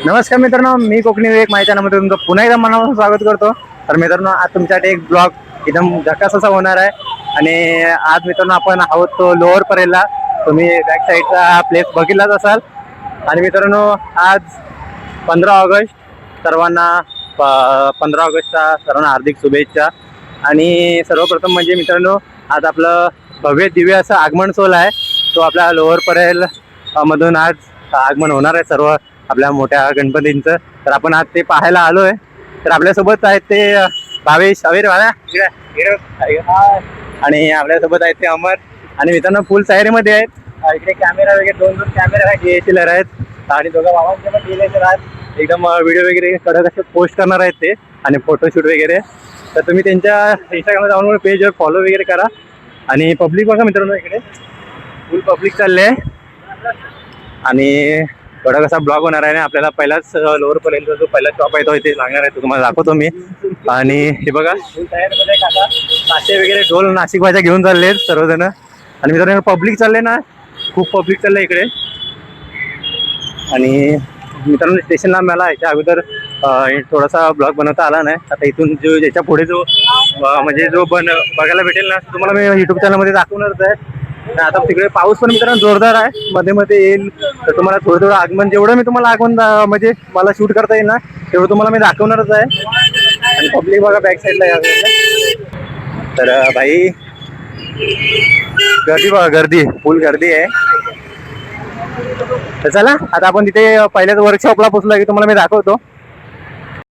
नमस्कार मित्रांनो, मी कोकणी विवेक माझ्या चॅनलमध्ये तुमचं पुन्हा एकदा मनापासून स्वागत करतो. तर मित्रांनो, आज तुमच्यासाठी एक ब्लॉग एकदम झकास असा होणार आहे. आणि आज मित्रांनो आपण आहोत तो लोअर परेलला. तुम्ही बॅक साईडचा प्लेस बघितलाच असाल. आणि मित्रांनो, आज 15 ऑगस्ट सर्वांना 15 ऑगस्टच्या सर्वांना हार्दिक शुभेच्छा. आणि सर्वप्रथम म्हणजे मित्रांनो, आज आपलं भव्य दिव्य असं आगमन सोहळा आहे. तो आपल्या लोअर परेल मधून आज आगमन होणार आहे सर्व आपल्या मोठ्या गणपतींचं. तर आपण आज ते पाहायला आलो आहे. तर आपल्यासोबत आहेत ते भावेश अवीर वाला आणि आपल्यासोबत आहेत ते अमर. आणि मित्रांनो फुल तयारीमध्ये आहेत. इकडे कॅमेरा वगैरे दोन कॅमेरा आहेत, DSLR आहेत आणि दोघं भावांचे पण DSLR आहेत. एकदम व्हिडिओ वगैरे कडक असे पोस्ट करणार आहेत ते आणि फोटोशूट वगैरे. तर तुम्ही त्यांच्या इंस्टाग्रामला जाऊन पेजवर फॉलो वगैरे करा. आणि पब्लिक बघा मित्रांनो, इकडे फुल पब्लिक चालले आहे आणि थोडा कसा ब्लॉग होणार आहे. आपल्याला पहिलाच लोअर परेलचा जो पहिला शॉप आहे तो इथे लागणार आहे, तो तुम्हाला दाखवतो मी. आणि हे बघा फुल तयारीमध्ये काका काशे वगैरे ढोल नाशिक भाज्या घेऊन चालले आहेत सर्वजण. आणि मित्रांनो पब्लिक चालले ना, खूप पब्लिक चाललंय इकडे. आणि मित्रांनो स्टेशनला मला याच्या अगोदर थोडासा ब्लॉग बनवता आला नाही. आता इथून जो याच्या पुढे जो म्हणजे जो बघायला भेटेल ना, तुम्हाला मी यूट्यूब चॅनलमध्ये दाखवणारच आहे. आता तिकडे पाऊस पण मित्रांनो जोरदार आहे, मध्ये मध्ये येईल. तर तुम्हाला थोडं थोडं आगमन, जेवढं मी तुम्हाला आगमन म्हणजे मला शूट करता येईल ना तेवढं तुम्हाला मी दाखवणारच आहे. आणि पब्लिक बघा बॅक साईडला या. तर भाई गर्दी बघा, गर्दी फुल गर्दी आहे. तर चला आता आपण तिथे पहिल्याच वर्कशॉपला पोहोचलो की तुम्हाला मी दाखवतो.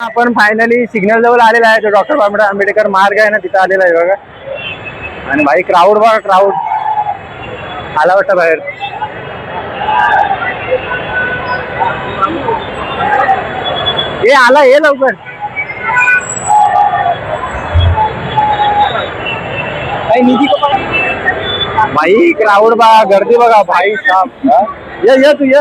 आपण फायनली सिग्नल जवळ आलेला आहे. जो डॉक्टर आंबेडकर मार्ग आहे ना, तिथं आलेला आहे बघा. आणि भाई क्राऊड बघा, क्राऊड आला वाटतं बाहेर. हे आला, ये लवकर. भाई क्राऊड बघा, गर्दी बघा भाई साहब. ये तू ये.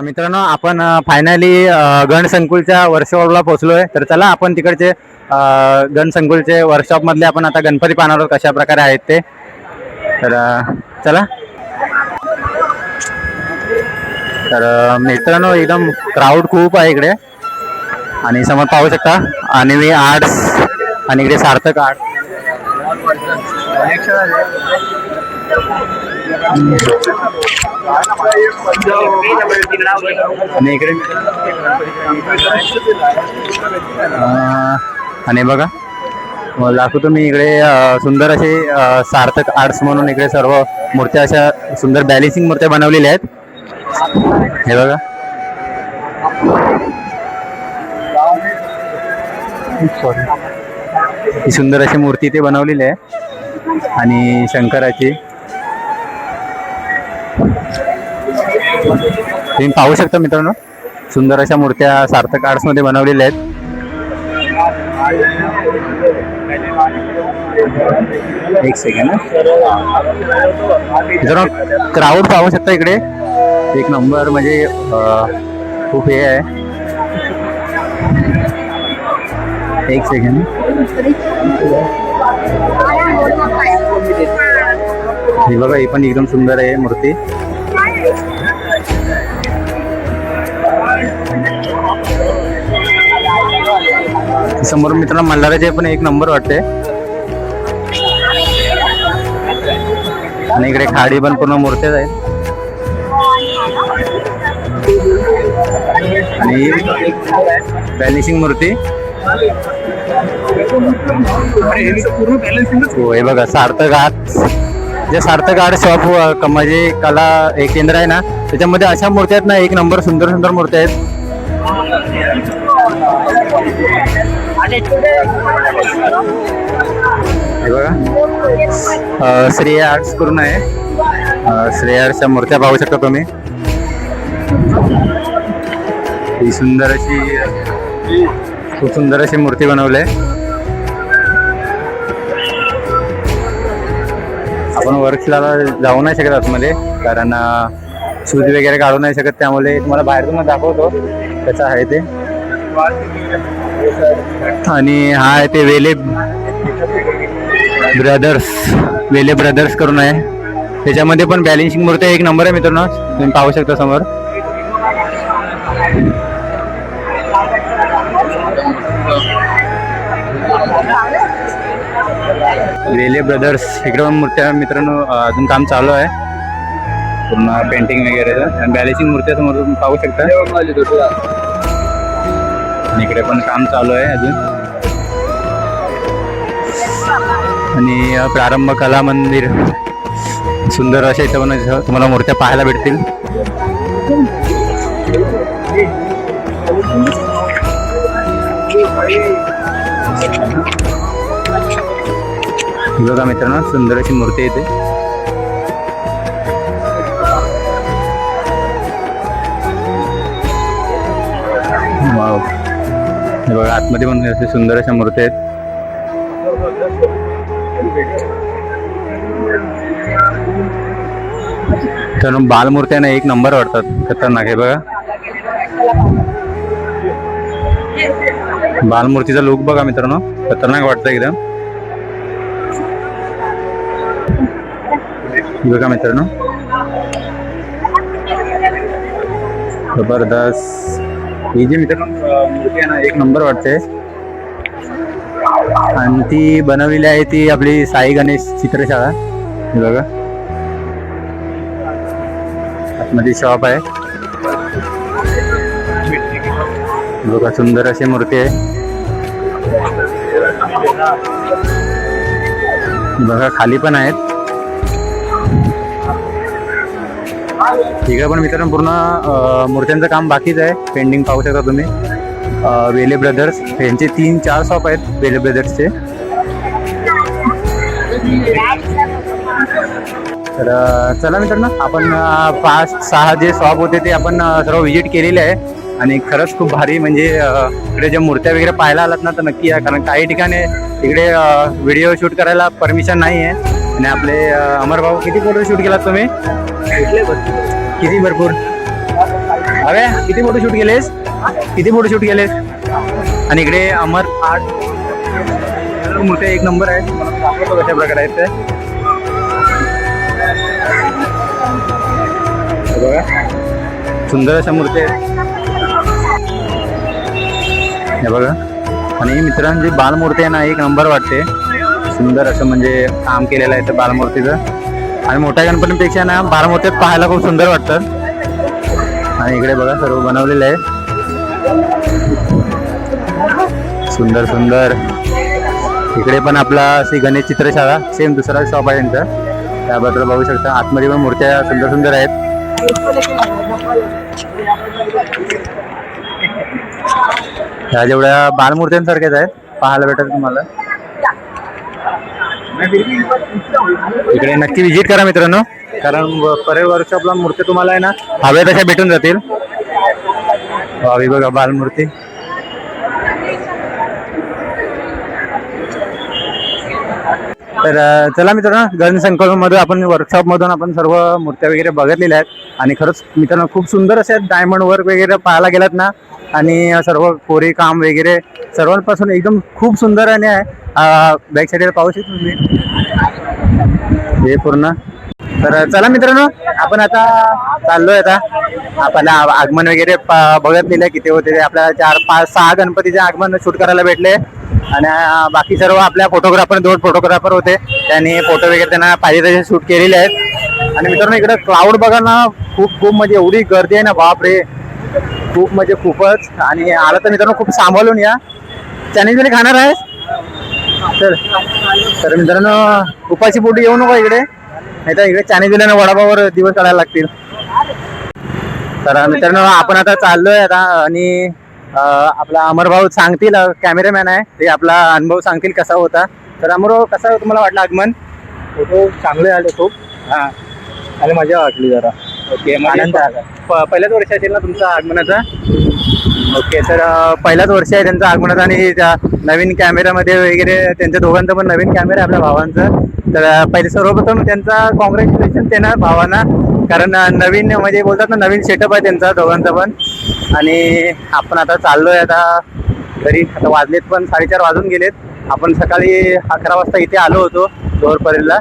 तर मित्रांनो आपण फायनली गणसंकुलच्या वर्कशॉपला पोहोचलोय. तर चला आपण तिकडचे गणसंकुलचे वर्कशॉप मधले आपण आता गणपती पाहणार आहोत कशा प्रकारे आहेत ते. तर चला. तर मित्रांनो एकदम क्राऊड खूप आहे इकडे आणि समोर पाहू शकता अन्वी आर्ट्स आणि इकडे सार्थक आर्ट्स. आणि इकडे आणि बघा दाखवतो मी इकडे सुंदर असे सार्थक आर्ट्स म्हणून इकडे सर्व मूर्त्या अशा सुंदर बॅलेन्सिंग मूर्त्या बनवलेल्या आहेत. हे बघा ही सुंदर अशी मूर्ती ते बनवलेली आहे आणि शंकराची तुम्ही पाहू शकता मित्रांनो सुंदर अशा मूर्त्या सार्थक आर्ट्स मध्ये बनवलेल्या आहेत. एक सेकंड मित्रांनो क्राऊड पाहू शकता इकडे एक नंबर म्हणजे खूप हे आहे. एक सेकंड हे बघा ही पण एकदम सुंदर आहे मूर्ती. समोर मित्रांनो मल्हाराचे पण एक नंबर वाटते आणि इकडे खाडी पण पूर्ण मूर्त्याच आहेत आणि बॅलेन्सिंग मूर्ती. हो हे बघा सार्थक आर्ट्स जे सार्थक आर्ट शॉप म्हणजे कला एक केंद्र आहे ना त्याच्यामध्ये अशा मूर्त्या आहेत ना एक नंबर सुंदर सुंदर मूर्त्या आहेत. हे बघा श्रेय आर्ट्स करून आहे. श्रेय आर्ट्सच्या मूर्त्या पाहू शकता तुम्ही. ही सुंदर अशी खूप सुंदर अशी मूर्ती बनवली. आपण वर्कशॉपला जाऊ नाही शकत आतमध्ये कारण शूज वगैरे काढू नाही शकत त्यामुळे तुम्हाला बाहेरून दाखवतो कसं आहे ते. आणि हा आहे ते वेले ब्रदर्स करून आहे त्याच्यामध्ये पण बॅलेन्सिंग मूर्ती एक नंबर आहे मित्रांनो तुम्ही पाहू शकता समोर. वेले ब्रदर्स इकडे पण मूर्त्या मित्रांनो अजून काम चालू आहे पूर्ण पेंटिंग वगैरे बॅलेन्सिंग मूर्त्या समोर तुम्ही पाहू शकता. आणि इकडे पण काम चालू आहे अजून. आणि प्रारंभ कला मंदिर सुंदर अशा इथं पण तुम्हाला मूर्त्या पाहायला भेटतील. बघा मित्रांनो सुंदर अशी मूर्ती येते. वाव हे बघा आतमध्ये पण असे सुंदर अशा मूर्ती आहेत. तर बालमूर्त्या ना एक नंबर वाटतात खतरनाक आहे. बघा बालमूर्तीचा लुक बघा मित्रांनो खतरनाक वाटतं एकदम. बघा मित्रांनो जबरदस्त ही जी मित्रांनो मूर्ती आहे ना एक नंबर वाटते आणि ती बनवलेली आहे ती आपली साई गणेश चित्रशाळा. हे बघा आतमध्ये शॉप आहे. बघा सुंदर अशी मूर्ती आहे. बघा खाली पण आहेत. ठीक आहे पण मित्रांनो पूर्ण मूर्त्यांचं काम बाकीच आहे पेंडिंग पाहू शकता तुम्ही. वेले ब्रदर्स यांचे 3-4 शॉप आहेत वेले ब्रदर्सचे. तर चला मित्रांनो आपण 5-6 जे शॉप होते ते आपण सर्व व्हिजिट केलेले आहे आणि खरंच खूप भारी म्हणजे इकडे ज्या मूर्त्या वगैरे पाहायला आलात ना तर नक्की या कारण काही ठिकाणी इकडे व्हिडिओ शूट करायला परमिशन नाही आहे. आणि आपले अमर भाऊ किती फोटो शूट केलात तुम्ही? किती भरपूर अरे किती फोटोशूट केलेस, किती फोटोशूट केलेस? आणि इकडे अमर आर्ट मूर्ती एक नंबर आहे, दाखवतो कशा प्रकारे आहेत ते बघा. सुंदर अशा मूर्ती आहेत हे बघा. आणि मित्रांची बालमूर्ती आहे ना एक नंबर वाटते, सुंदर असं म्हणजे काम केलेलं आहे त्या बालमूर्तीचं. आणि मोठ्या गणपतीपेक्षा ना बालमूर्तीत पाहायला खूप सुंदर वाटतं. आणि इकडे बघा सर्व बनवलेलं आहे सुंदर सुंदर. इकडे पण आपला श्री गणेश चित्रशाळा सेम दुसरा शॉप आहे त्यांचा, त्याबद्दल बघू शकता. आतमध्ये पण मूर्त्या सुंदर सुंदर आहेत. ह्या जेवढ्या बालमूर्त्यांसारख्याच आहेत पाहायला भेटत तुम्हाला. इकडे नक्की विजिट करा मित्रांनो, कारण परेड वर्कशॉपला मूर्ती तुम्हाला आहे ना हव्या तशा भेटून जातील. वावी बघा बालमूर्ती. तर चला मित्रांनो, गणसंकल्पमधून आपण वर्कशॉपमधून आपण सर्व मूर्त्या वगैरे बघितलेल्या आहेत. आणि खरंच मित्रांनो खूप सुंदर असे डायमंड वर्क वगैरे पाहायला गेलात ना, आणि सर्व कोरी काम वगैरे सर्वांपासून एकदम खूप सुंदर आणि आहे. बॅक साईडला पाहू शकतो तुम्ही हे पूर्ण. तर चला मित्रांनो, आपण आता चाललोय. आता आपल्याला आगमन वगैरे बघितलेलं आहे किती होते. आपल्याला 4, 5, 6 गणपतीचे आगमन शूट करायला भेटले. आणि बाकी सर्व आपल्या फोटोग्राफर 2 फोटोग्राफर होते, त्यांनी फोटो वगैरे त्यांना पाहिजे तसे शूट केलेले आहेत. आणि मित्रांनो इकडे क्लाउड बघा ना, खूप म्हणजे एवढी गर्दी आहे ना, बापरे खूप म्हणजे खूपच. आणि आला तर मित्रांनो खूप सांभाळून या. चायनीज वाले खाणार आहे तर मित्रांनो उपाशी पोटी येऊ नका इकडे, नाही तर इकडे चायनीज वाल्यांना वडापावर दिवस काढायला लागतील. तर मित्रांनो आपण आता चाललोय आता. आणि आपला अमरभाऊ सांगतील, कॅमेरामॅन आहे ते, आपला अनुभव सांगतील कसा होता. तर अमरभाऊ कसा तुम्हाला वाटला आगमन? फोटो चांगले आले खूप. हां, आणि मजा वाटली जरा. ओके. आनंद आला. पहिल्याच वर्ष असेल ना तुमचं आगमनाचा? ओके. तर पहिलाच वर्ष आहे त्यांचं आगमनाचं. आणि त्या नवीन कॅमेरामध्ये वगैरे त्यांच्या दोघांचं पण नवीन कॅमेरा आहे आपल्या भावांचं. तर पहिले सर्वप्रथम त्यांचा कॉंग्रॅच्युलेशन त्यांना भावांना, कारण नवीन म्हणजे बोलतात ना नवीन सेटअप आहे त्यांचा दोघांचा पण. आणि आपण आता चाललोय आता घरी. आता वाजलेत पण 4:30 वाजून गेलेत. आपण सकाळी 11 वाजता इथे आलो होतो लोअरपर्यंतला.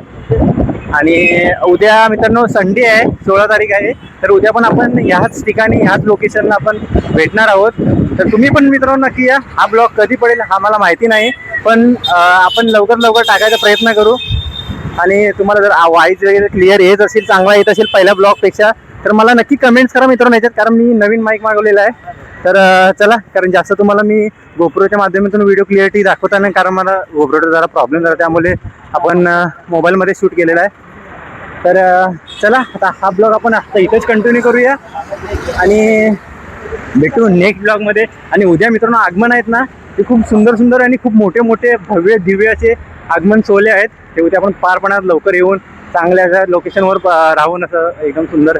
आणि उद्या मित्रांनो संडे आहे, 16 तारीख आहे. तर उद्या पण आपण ह्याच ठिकाणी ह्याच लोकेशनला आपण भेटणार आहोत. तर तुम्ही पण मित्रांनो नक्की या. हा ब्लॉग कधी पडेल हा मला माहिती नाही, पण आपण लवकर टाकायचा प्रयत्न करू. आणि तुम्हाला जर वाईज वगैरे क्लिअर येत असेल, चांगला येत असेल पहिल्या ब्लॉगपेक्षा, तर मला नक्की कमेंट्स करा मित्रांनो याच्यात, कारण मी नवीन माईक मागवलेला आहे. तर चला, कारण जास्त तुम्हाला मी गोप्रोच्या माध्यमातून व्हिडिओ क्लिअरिटी दाखवता नाही, कारण मला गोप्रोचा जरा प्रॉब्लेम झाला, त्यामुळे आपण मोबाईलमध्ये शूट केलेला आहे. तर चला आता हा ब्लॉग आपण आता इथेच कंटिन्यू करूया आणि भेटू नेक्स्ट ब्लॉगमध्ये. आणि उद्या मित्रांनो आगमन आहेत ना, ते खूप सुंदर आणि खूप मोठे भव्य दिव्य असे आगमन सोहळे आहेत. ते उद्या आपण पार पडणार लवकर येऊन चांगल्या अशा लोकेशनवर राहून असं एकदम सुंदर.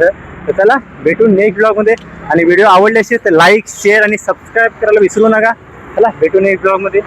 तर चला भेटू नेक्स्ट ब्लॉगमध्ये. आणि व्हिडिओ आवडले असेल तर लाईक, शेअर आणि सबस्क्राईब करायला विसरू नका. चला भेटू नेक्स्ट ब्लॉगमध्ये.